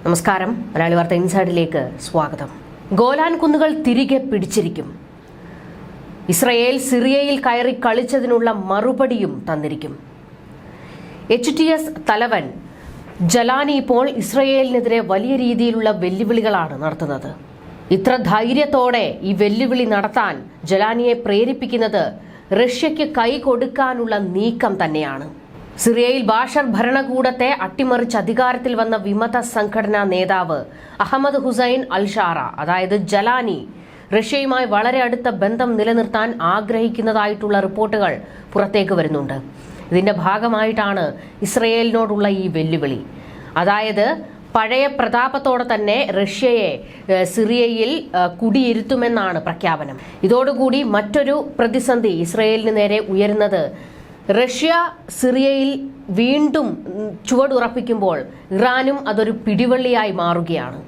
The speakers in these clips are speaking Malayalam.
നമസ്കാരം. മലയാളി വാർത്ത ഇൻസൈഡിലേക്ക് സ്വാഗതം. ഗോലാൻ കുന്നുകൾ തിരികെ പിടിച്ചിരിക്കും. ഇസ്രയേൽ സിറിയയിൽ കയറി കളിച്ചതിനുള്ള മറുപടിയും തന്നിരിക്കും. HTS തലവൻ ജലാനി ഇപ്പോൾ ഇസ്രയേലിനെതിരെ വലിയ രീതിയിലുള്ള വെല്ലുവിളികളാണ് നടത്തുന്നത്. ഇത്ര ധൈര്യത്തോടെ ഈ വെല്ലുവിളി നടത്താൻ ജലാനിയെ പ്രേരിപ്പിക്കുന്നത് റഷ്യയ്ക്ക് കൈ കൊടുക്കാനുള്ള നീക്കം തന്നെയാണ്. സിറിയയിൽ ബാഷർ ഭരണകൂടത്തെ അട്ടിമറിച്ച് അധികാരത്തിൽ വന്ന വിമത സംഘടനാ നേതാവ് അഹമ്മദ് ഹുസൈൻ അൽ ഷാറ, അതായത് ജലാനി, റഷ്യയുമായി വളരെ അടുത്ത ബന്ധം നിലനിർത്താൻ ആഗ്രഹിക്കുന്നതായിട്ടുള്ള റിപ്പോർട്ടുകൾ പുറത്തേക്ക് വരുന്നുണ്ട്. ഇതിന്റെ ഭാഗമായിട്ടാണ് ഇസ്രയേലിനോടുള്ള ഈ വെല്ലുവിളി. അതായത് പഴയ പ്രതാപത്തോടെ തന്നെ റഷ്യയെ സിറിയയിൽ കുടിയിരുത്തുമെന്നാണ് പ്രഖ്യാപനം. ഇതോടുകൂടി മറ്റൊരു പ്രതിസന്ധി ഇസ്രയേലിന് നേരെ ഉയരുന്നത്, റഷ്യ സിറിയയിൽ വീണ്ടും ചുവടുറപ്പിക്കുമ്പോൾ ഇറാനും അതൊരു പിടിവള്ളിയായി മാറുകയാണ്.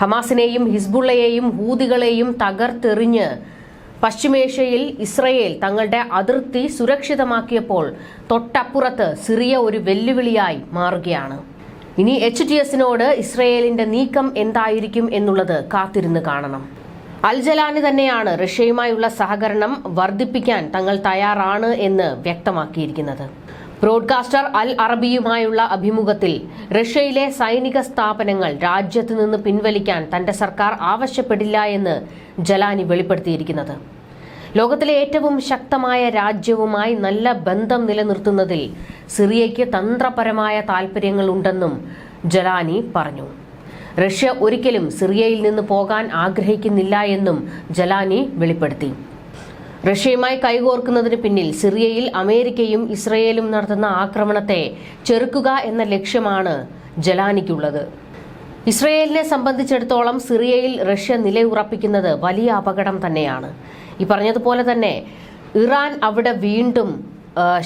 ഹമാസിനെയും ഹിസ്ബുള്ളയെയും ഹൂതികളെയും തകർത്തെറിഞ്ഞ് പശ്ചിമേഷ്യയിൽ ഇസ്രയേൽ തങ്ങളുടെ അതിർത്തി സുരക്ഷിതമാക്കിയപ്പോൾ തൊട്ടപ്പുറത്ത് സിറിയ ഒരു വെല്ലുവിളിയായി മാറുകയാണ്. ഇനി HTSനോട് ഇസ്രയേലിന്റെ നീക്കം എന്തായിരിക്കും എന്നുള്ളത് കാത്തിരുന്ന് കാണണം. അൽ ജലാനി തന്നെയാണ് റഷ്യയുമായുള്ള സഹകരണം വർദ്ധിപ്പിക്കാൻ തങ്ങൾ തയ്യാറാണ് എന്ന് വ്യക്തമാക്കിയിരിക്കുന്നത്. ബ്രോഡ്കാസ്റ്റർ അൽ അറബിയുമായുള്ള അഭിമുഖത്തിൽ റഷ്യയിലെ സൈനിക സ്ഥാപനങ്ങൾ രാജ്യത്ത് നിന്ന് പിൻവലിക്കാൻ തന്റെ സർക്കാർ ആവശ്യപ്പെടില്ല എന്ന് ജലാനി വെളിപ്പെടുത്തിയിരിക്കുന്നത്. ലോകത്തിലെ ഏറ്റവും ശക്തമായ രാജ്യവുമായി നല്ല ബന്ധം നിലനിർത്തുന്നതിൽ സിറിയയ്ക്ക് തന്ത്രപരമായ താൽപര്യങ്ങളുണ്ടെന്നും ജലാനി പറഞ്ഞു. റഷ്യ ഒരിക്കലും സിറിയയിൽ നിന്ന് പോകാൻ ആഗ്രഹിക്കുന്നില്ല എന്നും ജലാനി വെളിപ്പെടുത്തി. റഷ്യയുമായി കൈകോർക്കുന്നതിന് പിന്നിൽ സിറിയയിൽ അമേരിക്കയും ഇസ്രയേലും നടത്തുന്ന ആക്രമണത്തെ ചെറുക്കുക എന്ന ലക്ഷ്യമാണ് ജലാനിക്കുള്ളത്. ഇസ്രയേലിനെ സംബന്ധിച്ചിടത്തോളം സിറിയയിൽ റഷ്യ നിലയുറപ്പിക്കുന്നത് വലിയ അപകടം തന്നെയാണ്. ഈ പറഞ്ഞതുപോലെ തന്നെ ഇറാൻ അവിടെ വീണ്ടും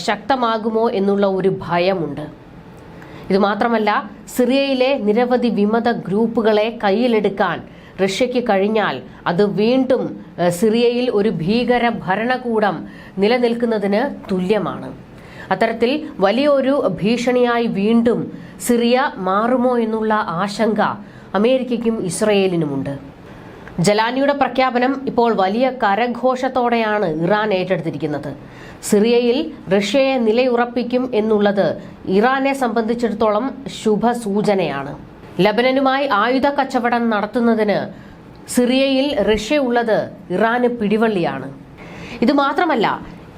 ശക്തമാകുമോ എന്നുള്ള ഒരു ഭയമുണ്ട്. ഇത് മാത്രമല്ല, സിറിയയിലെ നിരവധി വിമത ഗ്രൂപ്പുകളെ കയ്യിലെടുക്കാൻ റഷ്യയ്ക്ക് കഴിഞ്ഞാൽ അത് വീണ്ടും സിറിയയിൽ ഒരു ഭീകര ഭരണകൂടം നിലനിൽക്കുന്നതിന് തുല്യമാണ്. അത്തരത്തിൽ വലിയൊരു ഭീഷണിയായി വീണ്ടും സിറിയ മാറുമോ എന്നുള്ള ആശങ്ക അമേരിക്കയ്ക്കും ഇസ്രയേലിനുമുണ്ട്. ജലാനിയുടെ പ്രഖ്യാപനം ഇപ്പോൾ വലിയ കരഘോഷത്തോടെയാണ് ഇറാൻ ഏറ്റെടുത്തിരിക്കുന്നത്. സിറിയയിൽ റഷ്യയെ നിലയുറപ്പിക്കും എന്നുള്ളത് ഇറാനെ സംബന്ധിച്ചിടത്തോളം ശുഭസൂചനയാണ്. ലബനനുമായി ആയുധ കച്ചവടം നടത്തുന്നതിന് സിറിയയിൽ റഷ്യ ഉള്ളത് ഇറാന് പിടിവള്ളിയാണ്. ഇത് മാത്രമല്ല,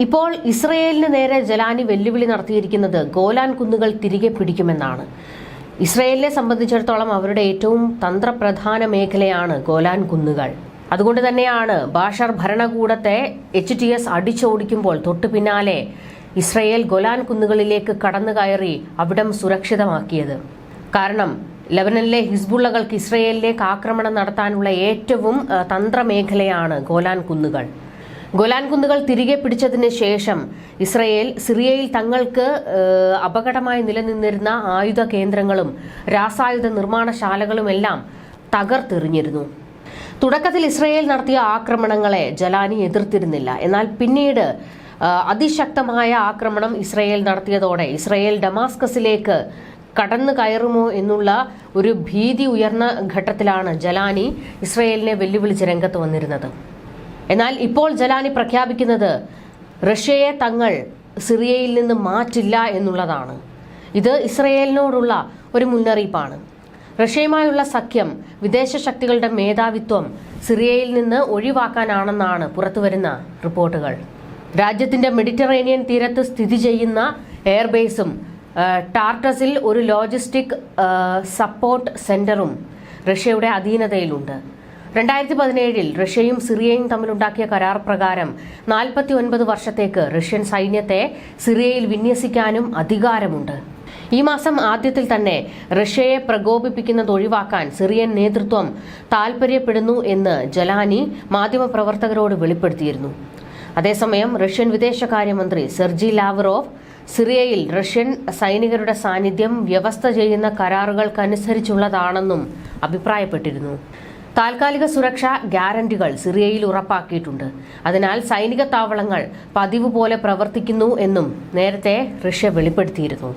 ഇപ്പോൾ ഇസ്രയേലിന് നേരെ ജലാനി വെല്ലുവിളി നടത്തിയിരിക്കുന്നത് ഗോലാൻ കുന്നുകൾ തിരികെ പിടിക്കുമെന്നാണ്. ഇസ്രയേലിനെ സംബന്ധിച്ചിടത്തോളം അവരുടെ ഏറ്റവും തന്ത്രപ്രധാന മേഖലയാണ് ഗോലാൻ കുന്നുകൾ. അതുകൊണ്ട് തന്നെയാണ് ബാഷർ ഭരണകൂടത്തെ HTS അടിച്ചോടിക്കുമ്പോൾ തൊട്ടു പിന്നാലെ ഇസ്രയേൽ ഗോലാൻ കുന്നുകളിലേക്ക് കടന്നു കയറി അവിടം സുരക്ഷിതമാക്കിയത്. കാരണം ലബനനിലെ ഹിസ്ബുള്ളകൾക്ക് ഇസ്രയേലിലേക്ക് ആക്രമണം നടത്താനുള്ള ഏറ്റവും തന്ത്രമേഖലയാണ് ഗോലാൻ കുന്നുകൾ. ഗോലാൻ കുന്നുകൾ തിരികെ പിടിച്ചതിന് ശേഷം ഇസ്രയേൽ സിറിയയിൽ തങ്ങൾക്ക് അപകടമായി നിലനിന്നിരുന്ന ആയുധ കേന്ദ്രങ്ങളും രാസായുധ നിർമ്മാണശാലകളുമെല്ലാം തകർത്തെറിഞ്ഞിരുന്നു. തുടക്കത്തിൽ ഇസ്രയേൽ നടത്തിയ ആക്രമണങ്ങളെ ജലാനി എതിർത്തിരുന്നില്ല. എന്നാൽ പിന്നീട് അതിശക്തമായ ആക്രമണം ഇസ്രയേൽ നടത്തിയതോടെ ഇസ്രയേൽ ഡമാസ്കസിലേക്ക് കടന്നു കയറുമോ എന്നുള്ള ഒരു ഭീതി ഉയർന്ന ഘട്ടത്തിലാണ് ജലാനി ഇസ്രയേലിനെ വെല്ലുവിളിച്ച് രംഗത്ത് വന്നിരുന്നത്. എന്നാൽ ഇപ്പോൾ ജലാനി പ്രഖ്യാപിക്കുന്നത് റഷ്യയെ തങ്ങൾ സിറിയയിൽ നിന്ന് മാറ്റില്ല എന്നുള്ളതാണ്. ഇത് ഇസ്രയേലിനോടുള്ള ഒരു മുന്നറിയിപ്പാണ്. റഷ്യയുമായുള്ള സഖ്യം വിദേശ ശക്തികളുടെ മേധാവിത്വം സിറിയയിൽ നിന്ന് ഒഴിവാക്കാനാണെന്നാണ് പുറത്തുവരുന്ന റിപ്പോർട്ടുകൾ. രാജ്യത്തിന്റെ മെഡിറ്ററേനിയൻ തീരത്ത് സ്ഥിതി ചെയ്യുന്ന എയർബേസും ടാർട്ടസിൽ ഒരു ലോജിസ്റ്റിക് സപ്പോർട്ട് സെന്ററും റഷ്യയുടെ അധീനതയിലുണ്ട്. 2017 റഷ്യയും സിറിയയും തമ്മിലുണ്ടാക്കിയ കരാർ പ്രകാരം 49 വർഷത്തേക്ക് റഷ്യൻ സൈന്യത്തെ സിറിയയിൽ വിന്യസിക്കാനും അധികാരമുണ്ട്. ഈ മാസം ആദ്യത്തിൽ തന്നെ റഷ്യയെ പ്രകോപിപ്പിക്കുന്നത് ഒഴിവാക്കാൻ സിറിയൻ നേതൃത്വം താൽപര്യപ്പെടുന്നു എന്ന് ജലാനി മാധ്യമപ്രവർത്തകരോട് വെളിപ്പെടുത്തിയിരുന്നു. അതേസമയം റഷ്യൻ വിദേശകാര്യമന്ത്രി സെർജി ലാവ്റോവ് സിറിയയിൽ റഷ്യൻ സൈനികരുടെ സാന്നിധ്യം വ്യവസ്ഥ ചെയ്യുന്ന കരാറുകൾക്കനുസരിച്ചുള്ളതാണെന്നും അഭിപ്രായപ്പെട്ടിരുന്നു. താൽക്കാലിക സുരക്ഷാ ഗ്യാരണ്ടികൾ സിറിയയിൽ ഉറപ്പാക്കിയിട്ടുണ്ട്. അതിനാൽ സൈനിക താവളങ്ങൾ പതിവ് പോലെ പ്രവർത്തിക്കുന്നു എന്നും നേരത്തെ റഷ്യ വെളിപ്പെടുത്തിയിരുന്നു.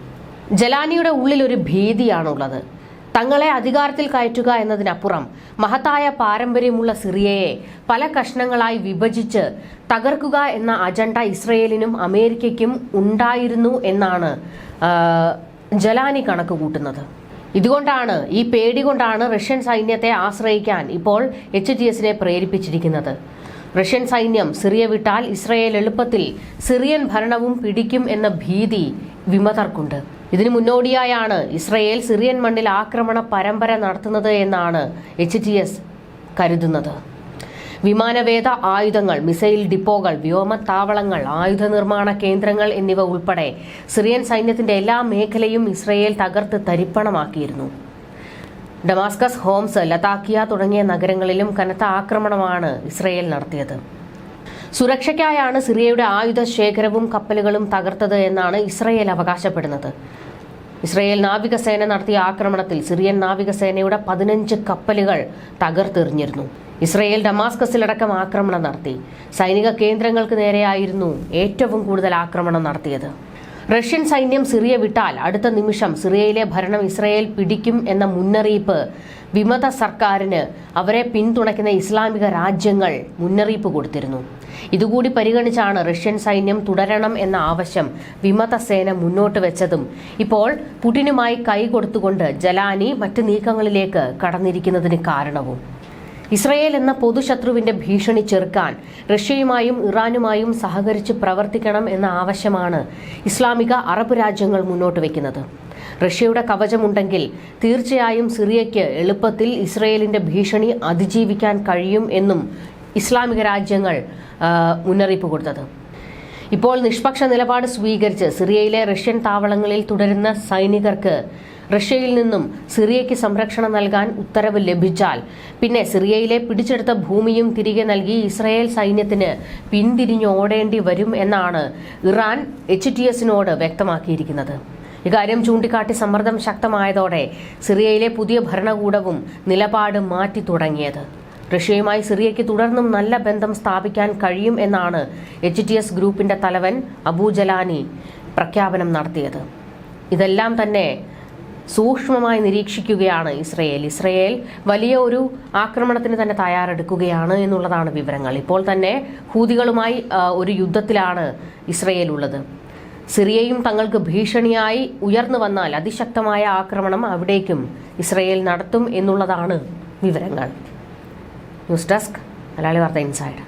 ജലാനിയുടെ ഉള്ളിൽ ഒരു ഭീതിയാണുള്ളത്. തങ്ങളെ അധികാരത്തിൽ കയറ്റുക എന്നതിനപ്പുറം മഹത്തായ പാരമ്പര്യമുള്ള സിറിയയെ പല കഷ്ണങ്ങളായി വിഭജിച്ച് തകർക്കുക എന്ന അജണ്ട ഇസ്രയേലിനും അമേരിക്കയ്ക്കും ഉണ്ടായിരുന്നു എന്നാണ് ജലാനി കണക്ക് കൂട്ടുന്നത്. ഇതുകൊണ്ടാണ്, ഈ പേടി കൊണ്ടാണ് റഷ്യൻ സൈന്യത്തെ ആശ്രയിക്കാൻ ഇപ്പോൾ HTSനെ പ്രേരിപ്പിച്ചിരിക്കുന്നത്. റഷ്യൻ സൈന്യം സിറിയ വിട്ടാൽ ഇസ്രയേൽ എളുപ്പത്തിൽ സിറിയൻ ഭരണവും പിടിക്കും എന്ന ഭീതി വിമതർക്കുണ്ട്. ഇതിനു മുന്നോടിയായാണ് ഇസ്രയേൽ സിറിയൻ മണ്ണിൽ ആക്രമണ പരമ്പര നടത്തുന്നത് എന്നാണ് HTS കരുതുന്നത്. വിമാനവേദ ആയുധങ്ങൾ, മിസൈൽ ഡിപ്പോകൾ, വ്യോമത്താവളങ്ങൾ, ആയുധ നിർമ്മാണ കേന്ദ്രങ്ങൾ എന്നിവ ഉൾപ്പെടെ സിറിയൻ സൈന്യത്തിന്റെ എല്ലാ മേഖലയും ഇസ്രയേൽ തകർത്ത് തരിപ്പണമാക്കിയിരുന്നു. ഡമാസ്കസ്, ഹോംസ്, ലതാക്കിയ തുടങ്ങിയ നഗരങ്ങളിലും കനത്ത ആക്രമണമാണ് ഇസ്രയേൽ നടത്തിയത്. സുരക്ഷയ്ക്കായാണ് സിറിയയുടെ ആയുധ ശേഖരവും കപ്പലുകളും തകർത്തത് എന്നാണ് ഇസ്രയേൽ അവകാശപ്പെടുന്നത്. ഇസ്രയേൽ നാവികസേന നടത്തിയ ആക്രമണത്തിൽ സിറിയൻ നാവികസേനയുടെ 15 കപ്പലുകൾ തകർത്തെറിഞ്ഞിരുന്നു. ഇസ്രയേൽ ഡമാസ്കസിലടക്കം ആക്രമണം നടത്തി. സൈനിക കേന്ദ്രങ്ങൾക്ക് നേരെയായിരുന്നു ഏറ്റവും കൂടുതൽ ആക്രമണം നടത്തിയത്. റഷ്യൻ സൈന്യം സിറിയ വിട്ടാൽ അടുത്ത നിമിഷം സിറിയയിലെ ഭരണം ഇസ്രയേൽ പിടിക്കും എന്ന മുന്നറിയിപ്പ് വിമത സർക്കാരിന് അവരെ പിന്തുണയ്ക്കുന്ന ഇസ്ലാമിക രാജ്യങ്ങൾ മുന്നറിയിപ്പ് കൊടുത്തിരുന്നു. ഇതുകൂടി പരിഗണിച്ചാണ് റഷ്യൻ സൈന്യം തുടരണം എന്ന ആവശ്യം വിമത സേന മുന്നോട്ട് വെച്ചതും ഇപ്പോൾ പുടിനുമായി കൈകൊടുത്തുകൊണ്ട് ജലാനി മറ്റ് നീക്കങ്ങളിലേക്ക് കടന്നിരിക്കുന്നതിന് കാരണവും. ഇസ്രയേൽ എന്ന പൊതുശത്രുവിന്റെ ഭീഷണി ചെറുക്കാൻ റഷ്യയുമായും ഇറാനുമായും സഹകരിച്ച് പ്രവർത്തിക്കണം എന്ന ആവശ്യമാണ് ഇസ്ലാമിക അറബ് രാജ്യങ്ങൾ മുന്നോട്ട് വയ്ക്കുന്നത്. റഷ്യയുടെ കവചമുണ്ടെങ്കിൽ തീർച്ചയായും സിറിയയ്ക്ക് എളുപ്പത്തിൽ ഇസ്രയേലിന്റെ ഭീഷണി അതിജീവിക്കാൻ കഴിയും എന്നും ഇസ്ലാമിക രാജ്യങ്ങൾ മുന്നറിയിപ്പ് കൊടുത്തത്. ഇപ്പോൾ നിഷ്പക്ഷ നിലപാട് സ്വീകരിച്ച് സിറിയയിലെ റഷ്യൻ താവളങ്ങളിൽ തുടരുന്ന സൈനികർക്ക് റഷ്യയിൽ നിന്നും സിറിയയ്ക്ക് സംരക്ഷണം നൽകാൻ ഉത്തരവ് ലഭിച്ചാൽ പിന്നെ സിറിയയിലെ പിടിച്ചെടുത്ത ഭൂമിയും തിരികെ നൽകി ഇസ്രയേൽ സൈന്യത്തിന് പിന്തിരിഞ്ഞോടേണ്ടി വരും എന്നാണ് ഇറാൻ HTSനോട് വ്യക്തമാക്കിയിരിക്കുന്നത്. ഇക്കാര്യം ചൂണ്ടിക്കാട്ടി സമ്മർദ്ദം ശക്തമായതോടെ സിറിയയിലെ പുതിയ ഭരണകൂടവും നിലപാട് മാറ്റി തുടങ്ങിയത്. റഷ്യയുമായി സിറിയയ്ക്ക് തുടർന്നും നല്ല ബന്ധം സ്ഥാപിക്കാൻ കഴിയും എന്നാണ് HTS ഗ്രൂപ്പിന്റെ തലവൻ അബൂ ജലാനി പ്രഖ്യാപനം നടത്തിയത്. ഇതെല്ലാം തന്നെ സൂക്ഷ്മമായി നിരീക്ഷിക്കുകയാണ് ഇസ്രയേൽ വലിയ ഒരു ആക്രമണത്തിന് തന്നെ തയ്യാറെടുക്കുകയാണ് എന്നുള്ളതാണ് വിവരങ്ങൾ. ഇപ്പോൾ തന്നെ ഹൂതികളുമായി ഒരു യുദ്ധത്തിലാണ് ഇസ്രയേൽ ഉള്ളത്. സിറിയയും തങ്ങൾക്ക് ഭീഷണിയായി ഉയർന്നു വന്നാൽ അതിശക്തമായ ആക്രമണം അവിടേക്കും ഇസ്രയേൽ നടത്തും എന്നുള്ളതാണ് വിവരങ്ങൾ. ന്യൂസ് ഡെസ്ക് മലയാളി വാർത്ത ഇൻസൈഡ്.